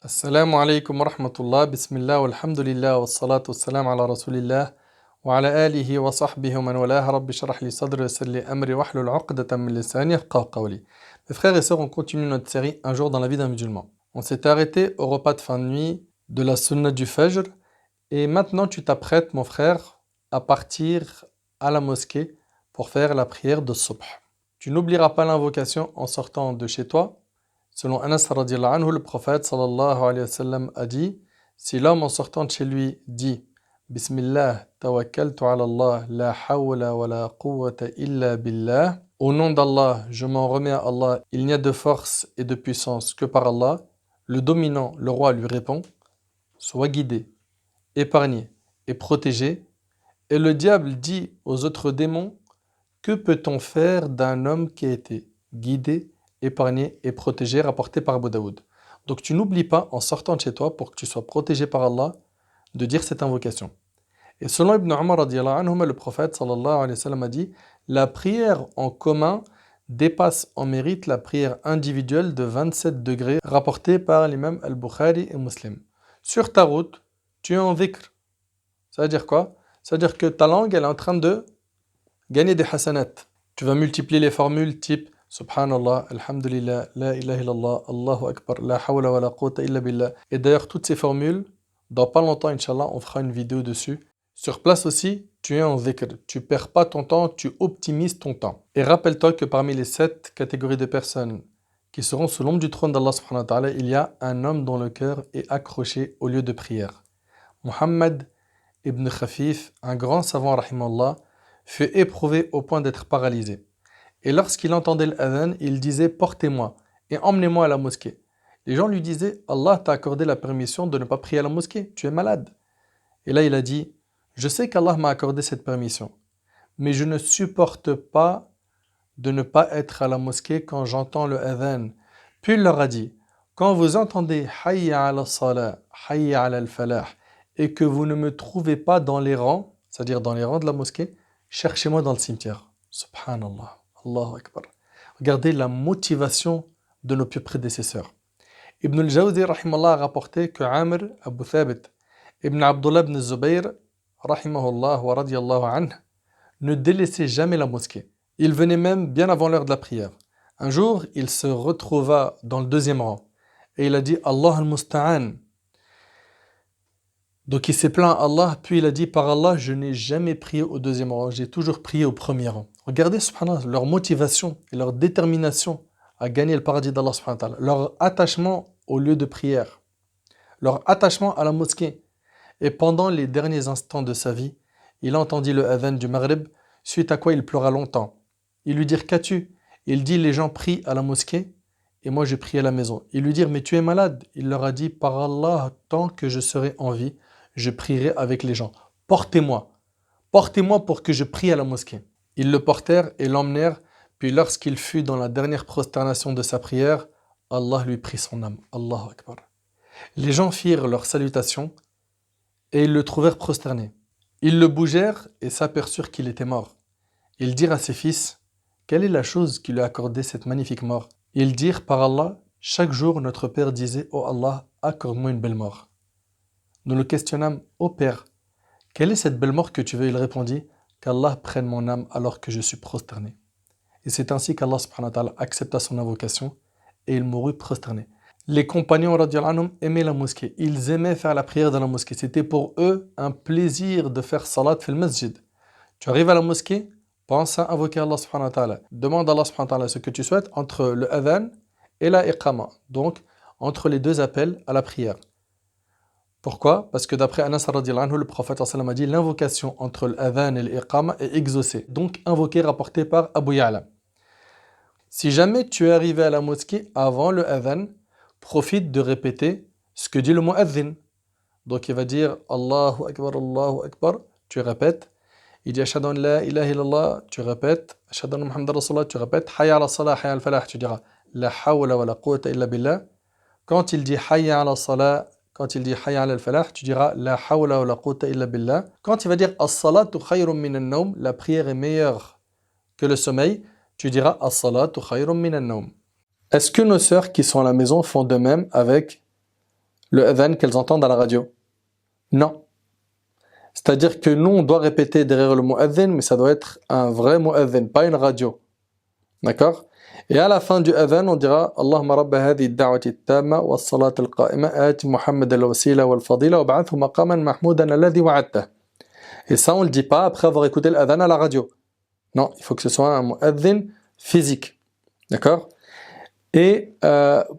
Assalamu alaikum wa rahmatullah, bismillah, walhamdulillah, wassalatu wassalam ala rasulillah, wa ala alihi wa sahbihi wa man walah, rabbi shrah li sadri wa yassir li amri wahlul 'uqdatan min lisani yafqahu qawli. Mes frères et sœurs, on continue notre série Un jour dans la vie d'un musulman. On s'était arrêté au repas de fin de nuit de la sunna du Fajr, et maintenant tu t'apprêtes, mon frère, à partir à la mosquée pour faire la prière de Subh. Tu n'oublieras pas l'invocation en sortant de chez toi. Selon Anas radiallahu anhu, le prophète sallallahu alayhi wa sallam a dit: si l'homme en sortant de chez lui dit Bismillah, tawakkaltu ala Allah, la hawla wa la quwwata illa billah, au nom d'Allah, je m'en remets à Allah, il n'y a de force et de puissance que par Allah, le dominant, le roi, lui répond: sois guidé, épargné et protégé. Et le diable dit aux autres démons: que peut-on faire d'un homme qui a été guidé, épargné et protégé, rapporté par Abu Daoud. Donc tu n'oublies pas, en sortant de chez toi, pour que tu sois protégé par Allah, de dire cette invocation. Et selon Ibn Umar radiallahu anhuma, le prophète sallallahu alayhi wa sallam a dit: la prière en commun dépasse en mérite la prière individuelle de 27 degrés, rapportée par l'imam al-Bukhari et Muslim. Sur ta route, tu es en dhikr. Ça veut dire quoi? Ça veut dire que ta langue, elle est en train de gagner des hasanat. Tu vas multiplier les formules type Subhanallah, Alhamdulillah, La ilaha illallah, Allahu Akbar, La hawla wa la quwwata illa billah. Et d'ailleurs, toutes ces formules, dans pas longtemps, Inch'Allah, on fera une vidéo dessus. Sur place aussi, tu es en dhikr. Tu perds pas ton temps, tu optimises ton temps. Et rappelle-toi que parmi les 7 catégories de personnes qui seront sous l'ombre du trône d'Allah subhanahu wa ta'ala, il y a un homme dont le cœur est accroché au lieu de prière. Muhammad ibn Khafif, un grand savant, rahimallah, fut éprouvé au point d'être paralysé. Et lorsqu'il entendait l'adhan, il disait: portez-moi et emmenez-moi à la mosquée. Les gens lui disaient: Allah t'a accordé la permission de ne pas prier à la mosquée, tu es malade. Et là il a dit: je sais qu'Allah m'a accordé cette permission, mais je ne supporte pas de ne pas être à la mosquée quand j'entends le adhan. Puis il leur a dit: quand vous entendez Hayya ala salah, Hayya ala al-falah, et que vous ne me trouvez pas dans les rangs, c'est-à-dire dans les rangs de la mosquée, cherchez-moi dans le cimetière. Subhanallah, Allahu Akbar. Regardez la motivation de nos pieux prédécesseurs. Ibn al-Jawzi rahimallah a rapporté que Amr Abu Thabit Ibn Abdullah ibn Zubayr rahimahullah wa radiyallahu anh ne délaissait jamais la mosquée. Il venait même bien avant l'heure de la prière. Un jour, il se retrouva dans le deuxième rang et il a dit: Allah al-Musta'an. Donc il s'est plaint à Allah, puis il a dit: par Allah, je n'ai jamais prié au deuxième rang, j'ai toujours prié au premier rang. Regardez, subhanallah, leur motivation et leur détermination à gagner le paradis d'Allah, subhanahu wa ta'ala, leur attachement au lieu de prière, leur attachement à la mosquée. Et pendant les derniers instants de sa vie, il entendit le adhan du Maghrib, suite à quoi il pleura longtemps. Ils lui dirent: qu'as-tu? Il dit: les gens prient à la mosquée et moi je prie à la maison. Ils lui dirent: mais tu es malade? Il leur a dit: par Allah, tant que je serai en vie, je prierai avec les gens. Portez-moi. Portez-moi pour que je prie à la mosquée. Ils le portèrent et l'emmenèrent, puis lorsqu'il fut dans la dernière prosternation de sa prière, Allah lui prit son âme. Allahu Akbar. Les gens firent leur salutation et ils le trouvèrent prosterné. Ils le bougèrent et s'aperçurent qu'il était mort. Ils dirent à ses fils: quelle est la chose qui lui a accordé cette magnifique mort? Ils dirent: par Allah, chaque jour notre père disait: oh Allah, accorde-moi une belle mort. Nous le questionnâmes: ô père, quelle est cette belle mort que tu veux? Il répondit: qu'Allah prenne mon âme alors que je suis prosterné. Et c'est ainsi qu'Allah subhanahu wa ta'ala accepta son invocation et il mourut prosterné. Les compagnons radiallahu anhum aimaient la mosquée. Ils aimaient faire la prière dans la mosquée. C'était pour eux un plaisir de faire salat fil masjid. Tu arrives à la mosquée, pense à invoquer Allah subhanahu wa ta'ala. Demande à Allah subhanahu wa ta'ala ce que tu souhaites entre le adhan et la iqama. Donc, entre les deux appels à la prière. Pourquoi? Parce que d'après Anas radiallahu anhu, le prophète a dit: l'invocation entre l'adhan et l'iqama est exaucée. Donc, invoqué, rapporté par Abu Ya'la. Si jamais tu es arrivé à la mosquée avant le adhan, profite de répéter ce que dit le mu'adhin. Donc il va dire Allahu Akbar, tu répètes. Il dit Ashhadu an la ilaha illallah, tu répètes. Ashhadu anna Muhammadan Rasulullah, tu répètes. Hayya ala salah, hayya al falah, tu diras La hawla wa la quwwata illa billah. Quand il dit Hayya ala salah, quand il dit Hayya ala al falah, tu diras La hawla wa la quwwata illa billah. Quand il va dire As-salatu khayrun min an-nawm, la prière est meilleure que le sommeil, tu diras As-salatu khayrun min an-nawm. Est-ce que nos sœurs qui sont à la maison font de même avec le adhan qu'elles entendent à la radio? Non. C'est-à-dire que nous, on doit répéter derrière le mu'adhin, mais ça doit être un vrai mu'adhin, pas une radio. D'accord? Et à la fin du adhan, on dira Allahumma rabba hadhi ad-da'wati at-tamma was-salati al-qa'ima ati Muhammad al-wasila wal-fadila wab'athu maqaman mahmoudan alladhi wa'adtah. Et ça, on ne le dit pas après avoir écouté l'adhan à la radio. Non, il faut que ce soit un mu'adhin physique. D'accord? Et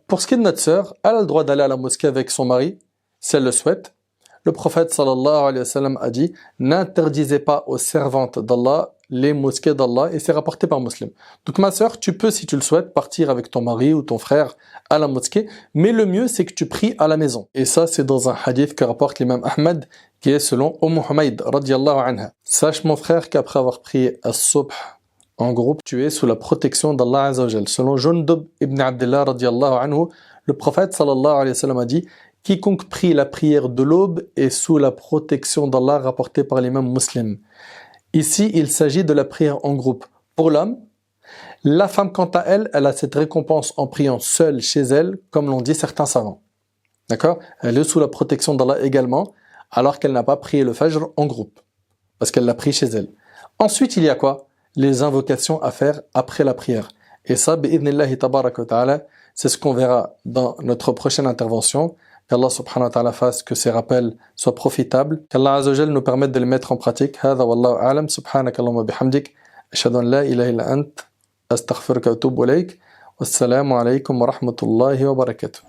pour ce qui est de notre sœur, elle a le droit d'aller à la mosquée avec son mari, si elle le souhaite. Le prophète sallallahu alayhi wa sallam a dit « N'interdisez pas aux servantes d'Allah les mosquées d'Allah » et c'est rapporté par Muslim. Donc ma sœur, tu peux, si tu le souhaites, partir avec ton mari ou ton frère à la mosquée, mais le mieux c'est que tu pries à la maison. Et ça c'est dans un hadith que rapporte l'imam Ahmad, qui est selon Humayd radiyallahu anha. Sache mon frère qu'après avoir prié as-subh en groupe, tu es sous la protection d'Allah Azza wa Jal. Selon Jundub ibn Abdullah radiyallahu anhu, le prophète sallallahu alayhi wa sallam a dit « Quiconque prie la prière de l'aube est sous la protection d'Allah, rapporté par l'imam Muslim. » Ici, il s'agit de la prière en groupe. Pour l'homme, la femme quant à elle, elle a cette récompense en priant seule chez elle, comme l'ont dit certains savants. D'accord? Elle est sous la protection d'Allah également, alors qu'elle n'a pas prié le Fajr en groupe, parce qu'elle l'a pris chez elle. Ensuite, il y a quoi? Les invocations à faire après la prière. Et ça, bi'idhnillahi tabaraka wa ta'ala, c'est ce qu'on verra dans notre prochaine intervention. Qu'Allah subhanahu wa ta'ala fasse que ces rappels soient profitables. Qu'Allah azza wa jal nous permette de les mettre en pratique. Hadha wallahu a'lam. Subhanakallahumma bihamdik. Ashhadu an la ilaha illa ant. Astaghfiruka wa atubu ilayk. Wassalamu alaykum wa rahmatullahi wa barakatuh.